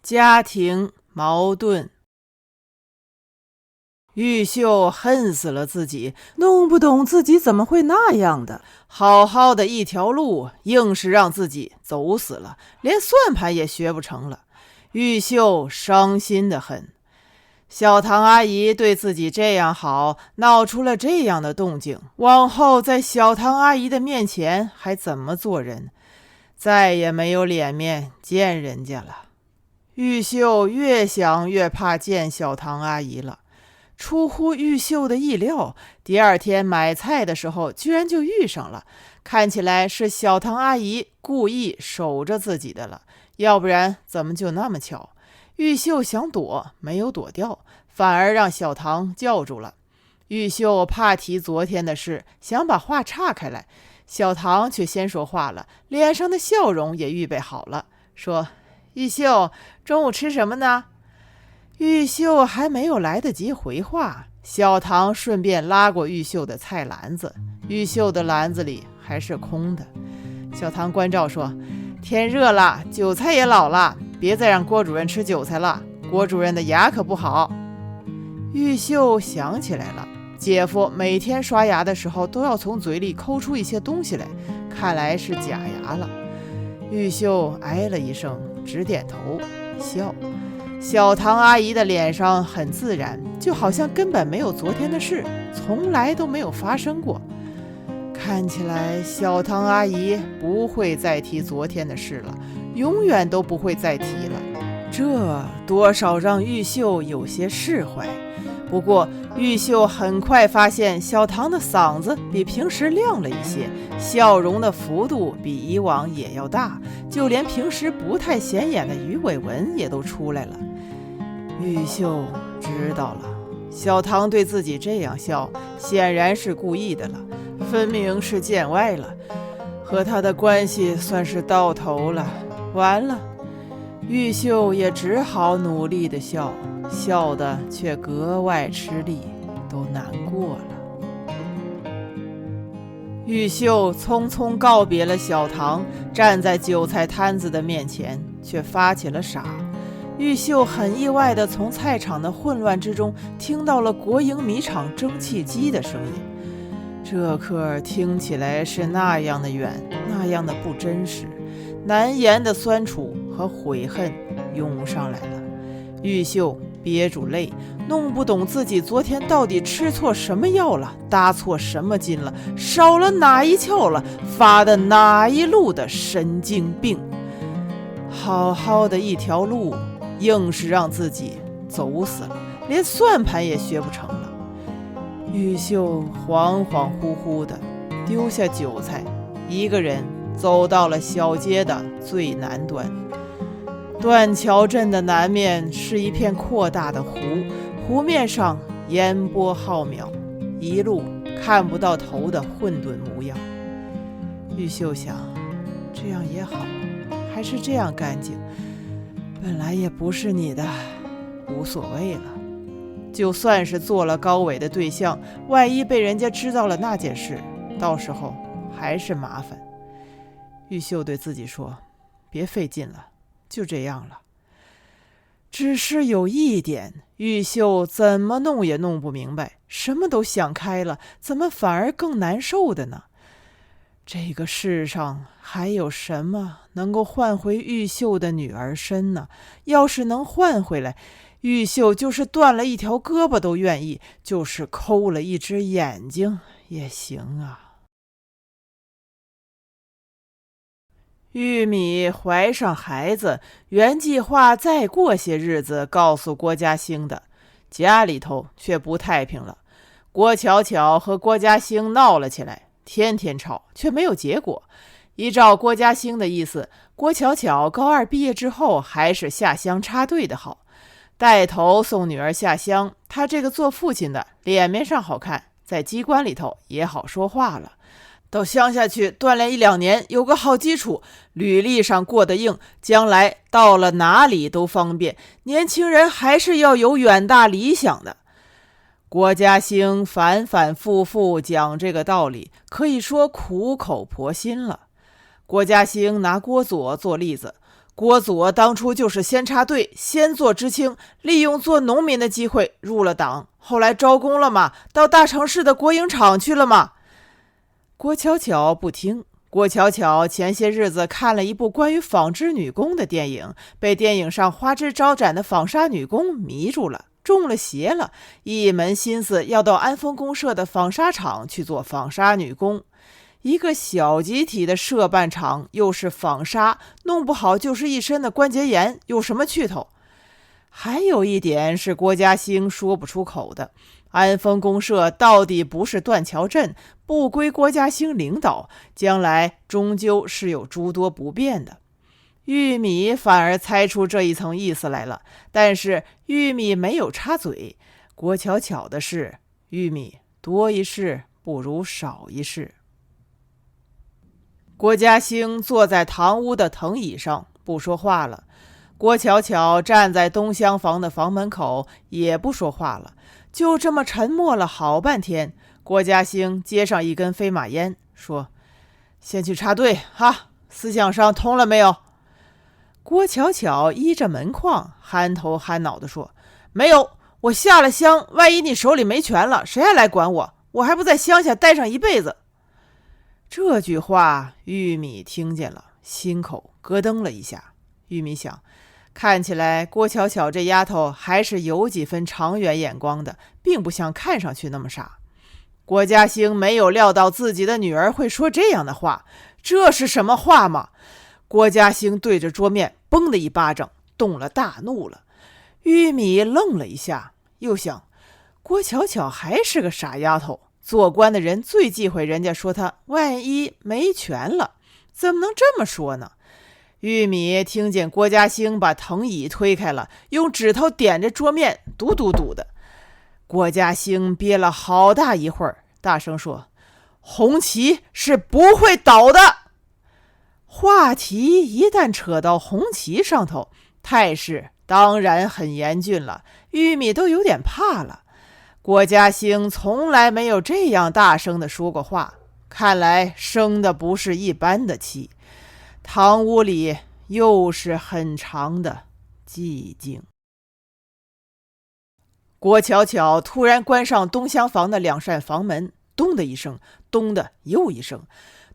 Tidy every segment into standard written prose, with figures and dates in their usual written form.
家庭矛盾。玉秀恨死了自己，弄不懂自己怎么会那样的。好好的一条路，硬是让自己走死了，连算盘也学不成了。玉秀伤心的很。小唐阿姨对自己这样好，闹出了这样的动静，往后在小唐阿姨的面前还怎么做人？再也没有脸面见人家了。玉秀越想越怕见小唐阿姨了。出乎玉秀的意料，第二天买菜的时候居然就遇上了，看起来是小唐阿姨故意守着自己的了，要不然怎么就那么巧？玉秀想躲，没有躲掉，反而让小唐叫住了。玉秀怕提昨天的事，想把话岔开来，小唐却先说话了，脸上的笑容也预备好了，说：玉秀，中午吃什么呢？玉秀还没有来得及回话，小唐顺便拉过玉秀的菜篮子，玉秀的篮子里还是空的。小唐关照说：天热了，韭菜也老了，别再让郭主任吃韭菜了，郭主任的牙可不好。玉秀想起来了，姐夫每天刷牙的时候都要从嘴里抠出一些东西来，看来是假牙了。玉秀哎了一声，直点头笑。小唐阿姨的脸上很自然，就好像根本没有昨天的事，从来都没有发生过。看起来小唐阿姨不会再提昨天的事了，永远都不会再提了。这多少让玉秀有些释怀。不过玉秀很快发现小唐的嗓子比平时亮了一些，笑容的幅度比以往也要大，就连平时不太显眼的鱼尾纹也都出来了。玉秀知道了，小唐对自己这样笑，显然是故意的了，分明是见外了，和他的关系算是到头了。完了，玉秀也只好努力的笑，笑得却格外吃力，都难过了。玉秀匆匆告别了小唐，站在韭菜摊子的面前，却发起了傻。玉秀很意外地从菜场的混乱之中听到了国营米厂蒸汽机的声音，这刻听起来是那样的远，那样的不真实，难言的酸楚和悔恨涌上来了。玉秀憋住泪，弄不懂自己昨天到底吃错什么药了，搭错什么筋了，少了哪一窍了，发的哪一路的神经病。好好的一条路，硬是让自己走死了，连算盘也学不成了。玉秀恍恍惚惚的丢下韭菜，一个人走到了小街的最南端。断桥镇的南面是一片扩大的湖，湖面上烟波浩渺，一路看不到头的混沌模样。玉秀想，这样也好，还是这样干净，本来也不是你的，无所谓了。就算是做了高伟的对象，万一被人家知道了那件事，到时候还是麻烦。玉秀对自己说，别费劲了，就这样了。只是有一点，玉秀怎么弄也弄不明白，什么都想开了，怎么反而更难受的呢？这个世上还有什么能够换回玉秀的女儿身呢？要是能换回来，玉秀就是断了一条胳膊都愿意，就是抠了一只眼睛也行啊。玉米怀上孩子，原计划再过些日子告诉郭家兴的，家里头却不太平了。郭巧巧和郭家兴闹了起来，天天吵，却没有结果。依照郭家兴的意思，郭巧巧高二毕业之后还是下乡插队的好，带头送女儿下乡，他这个做父亲的脸面上好看，在机关里头也好说话了。到乡下去锻炼1-2年，有个好基础，履历上过得硬，将来到了哪里都方便。年轻人还是要有远大理想的。郭家兴反反复复讲这个道理，可以说苦口婆心了。郭家兴拿郭佐做例子，郭佐当初就是先插队，先做知青，利用做农民的机会入了党，后来招工了嘛，到大城市的国营厂去了嘛。郭巧巧不听。郭巧巧前些日子看了一部关于纺织女工的电影，被电影上花枝招展的纺纱女工迷住了，中了邪了，一门心思要到安丰公社的纺纱厂去做纺纱女工。一个小集体的社办厂，又是纺纱，弄不好就是一身的关节炎，有什么趣头？还有一点是郭嘉兴说不出口的，安丰公社到底不是断桥镇，不归郭嘉兴领导，将来终究是有诸多不便的。玉米反而猜出这一层意思来了，但是玉米没有插嘴。郭巧巧的是，玉米多一事不如少一事。郭嘉兴坐在堂屋的藤椅上不说话了，郭巧巧站在东厢房的房门口也不说话了，就这么沉默了好半天。郭嘉兴接上一根飞马烟，说：“先去插队哈，思想上通了没有？”郭巧巧依着门框，憨头憨脑地说：“没有，我下了乡，万一你手里没权了，谁还来管我？我还不在乡下待上一辈子。”这句话玉米听见了，心口咯噔了一下。玉米想，看起来郭巧巧这丫头还是有几分长远眼光的，并不像看上去那么傻。郭嘉兴没有料到自己的女儿会说这样的话，这是什么话吗？郭嘉兴对着桌面嘣的一巴掌，动了大怒了。玉米愣了一下，又想，郭巧巧还是个傻丫头，做官的人最忌讳人家说他万一没权了，怎么能这么说呢？玉米听见郭嘉兴把藤椅推开了，用指头点着桌面，嘟嘟嘟的。郭嘉兴憋了好大一会儿，大声说：“红旗是不会倒的。”话题一旦扯到红旗上头，态势当然很严峻了，玉米都有点怕了。郭嘉兴从来没有这样大声地说过话，看来生的不是一般的气。堂屋里又是很长的寂静。郭巧巧突然关上东厢房的两扇房门，咚的一声，咚的又一声。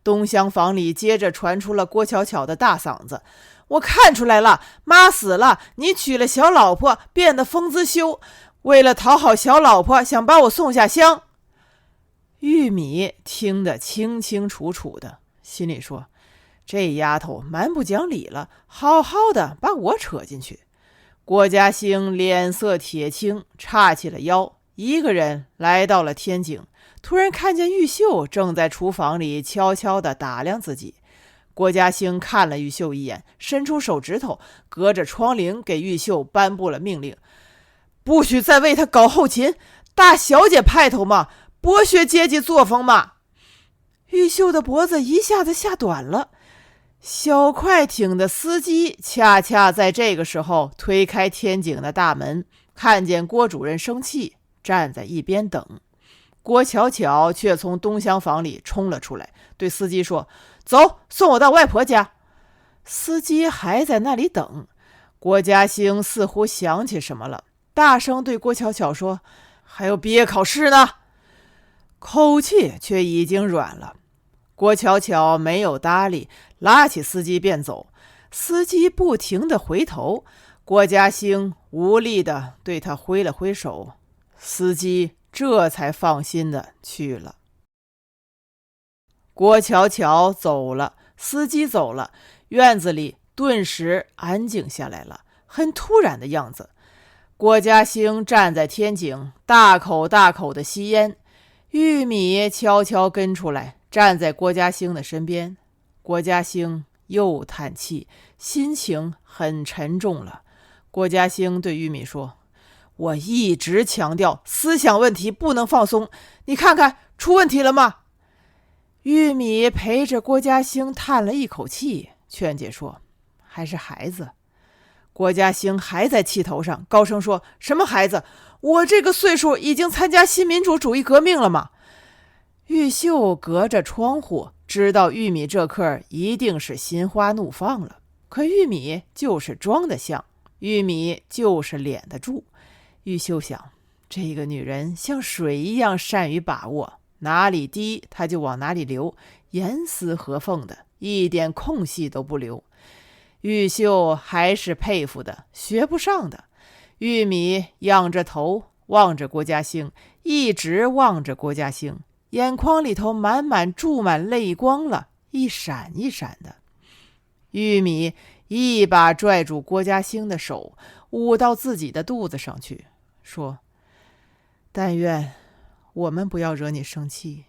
东厢房里接着传出了郭巧巧的大嗓子：“我看出来了，妈死了，你娶了小老婆，变得风姿羞，为了讨好小老婆，想把我送下乡。”玉米听得清清楚楚的，心里说：“这丫头蛮不讲理了，好好的把我扯进去。”郭嘉兴脸色铁青，叉起了腰，一个人来到了天井，突然看见玉秀正在厨房里悄悄地打量自己。郭嘉兴看了玉秀一眼，伸出手指头，隔着窗棂给玉秀颁布了命令：“不许再为他搞后勤，大小姐派头嘛，剥削阶级作风嘛。”玉秀的脖子一下子吓短了。小快艇的司机恰恰在这个时候推开天井的大门，看见郭主任生气，站在一边等。郭巧巧却从东厢房里冲了出来，对司机说：“走，送我到外婆家。”司机还在那里等。郭嘉兴似乎想起什么了，大声对郭巧巧说：“还有毕业考试呢。”口气却已经软了。郭巧巧没有搭理，拉起司机便走。司机不停地回头，郭嘉兴无力地对他挥了挥手，司机这才放心地去了。郭巧巧走了，司机走了，院子里顿时安静下来了，很突然的样子。郭嘉兴站在天井，大口大口地吸烟。玉米悄悄跟出来，站在郭嘉兴的身边。郭嘉兴又叹气，心情很沉重了。郭嘉兴对玉米说：“我一直强调思想问题不能放松，你看看出问题了吗？”玉米陪着郭嘉兴叹了一口气，劝解说：“还是孩子。”郭嘉兴还在气头上，高声说：“什么孩子？我这个岁数已经参加新民主主义革命了吗？”玉秀隔着窗户知道玉米这刻一定是心花怒放了，可玉米就是装得像，玉米就是敛得住。玉秀想，这个女人像水一样善于把握，哪里滴她就往哪里流，严丝合缝的，一点空隙都不留。玉秀还是佩服的，学不上的。玉米仰着头望着郭嘉兴，一直望着郭嘉兴，眼眶里头满满注满泪光了，一闪一闪的。玉米一把拽住郭嘉兴的手，捂到自己的肚子上去，说：但愿我们不要惹你生气。